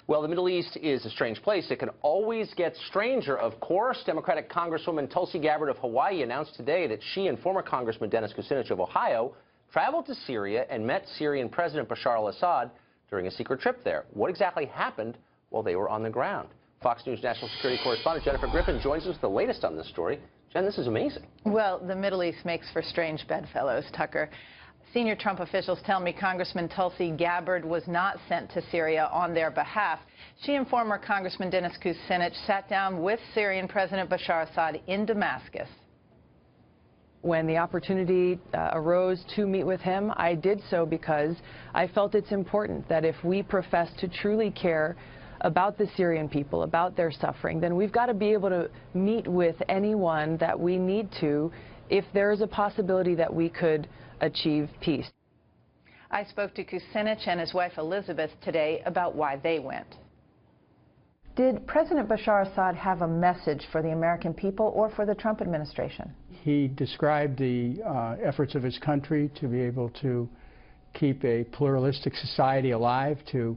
Well, the Middle East is a strange place. It can always get stranger, of course. Democratic Congresswoman Tulsi Gabbard of Hawaii announced today that she and former Congressman Dennis Kucinich of Ohio traveled to Syria and met Syrian President Bashar al-Assad during a secret trip there. What exactly happened while they were on the ground? Fox News national security correspondent Jennifer Griffin joins us with the latest on this story. Jen, this is amazing. Well, the Middle East makes for strange bedfellows, Tucker. Senior Trump officials tell me Congressman Tulsi Gabbard was not sent to Syria on their behalf. She and former Congressman Dennis Kucinich sat down with Syrian President Bashar Assad in Damascus. When the opportunity arose to meet with him, I did so because I felt it's important that if we profess to truly care about the Syrian people, about their suffering, then we've got to be able to meet with anyone that we need to if there is a possibility that we could achieve peace. I spoke to Kucinich and his wife Elizabeth today about why they went. Did President Bashar Assad have a message for the American people or for the Trump administration? He described the efforts of his country to be able to keep a pluralistic society alive, to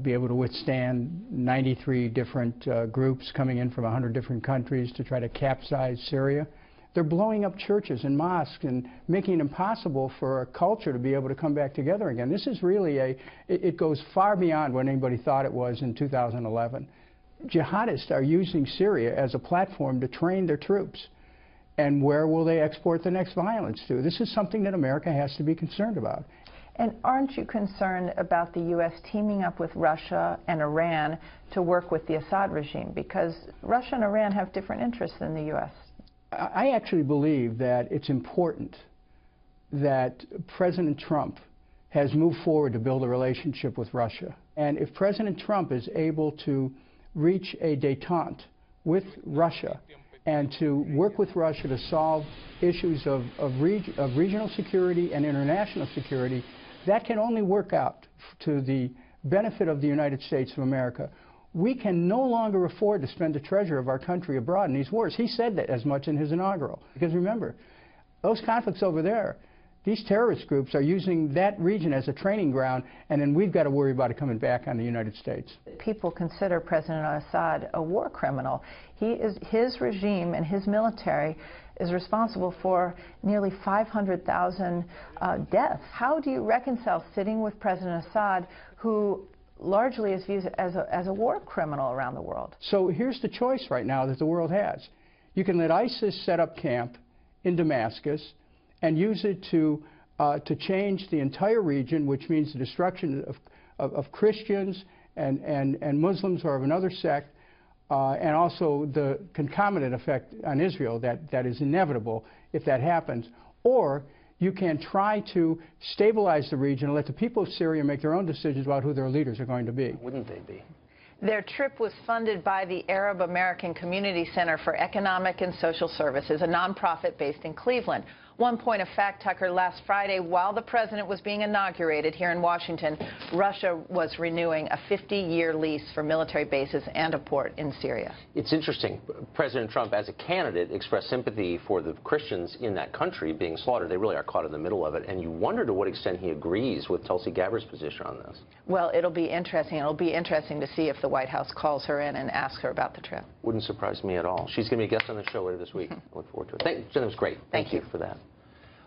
be able to withstand 93 different groups coming in from 100 different countries to try to capsize Syria. They're blowing up churches and mosques and making it impossible for a culture to be able to come back together again. This is really it goes far beyond what anybody thought it was in 2011. Jihadists are using Syria as a platform to train their troops. And where will they export the next violence to? This is something that America has to be concerned about. And aren't you concerned about the U.S. teaming up with Russia and Iran to work with the Assad regime? Because Russia and Iran have different interests than the U.S. I actually believe that it's important that President Trump has moved forward to build a relationship with Russia. And if President Trump is able to reach a détente with Russia and to work with Russia to solve issues of regional security and international security, that can only work out to the benefit of the United States of America. We can no longer afford to spend the treasure of our country abroad in these wars. He said that as much in his inaugural. Because remember, those conflicts over there, these terrorist groups are using that region as a training ground, and then we've got to worry about it coming back on the United States. People consider President Assad a war criminal. His regime and his military is responsible for nearly 500,000 deaths. How do you reconcile sitting with President Assad, who largely is viewed as a war criminal around the world? So here's the choice right now that the world has. You can let ISIS set up camp in Damascus and use it to change the entire region, which means the destruction of Christians and Muslims who are of another sect, and also the concomitant effect on Israel that is inevitable if that happens. Or you can try to stabilize the region and let the people of Syria make their own decisions about who their leaders are going to be. Wouldn't they be? Their trip was funded by the Arab American Community Center for Economic and Social Services, a nonprofit based in Cleveland. One point of fact, Tucker, last Friday, while the president was being inaugurated here in Washington, Russia was renewing a 50-year lease for military bases and a port in Syria. It's interesting. President Trump, as a candidate, expressed sympathy for the Christians in that country being slaughtered. They really are caught in the middle of it. And you wonder to what extent he agrees with Tulsi Gabbard's position on this. Well, it'll be interesting. It'll be interesting to see if the White House calls her in and asks her about the trip. Wouldn't surprise me at all. She's going to be a guest on the show later this week. I look forward to it. Jen, that was great. Thank you for that.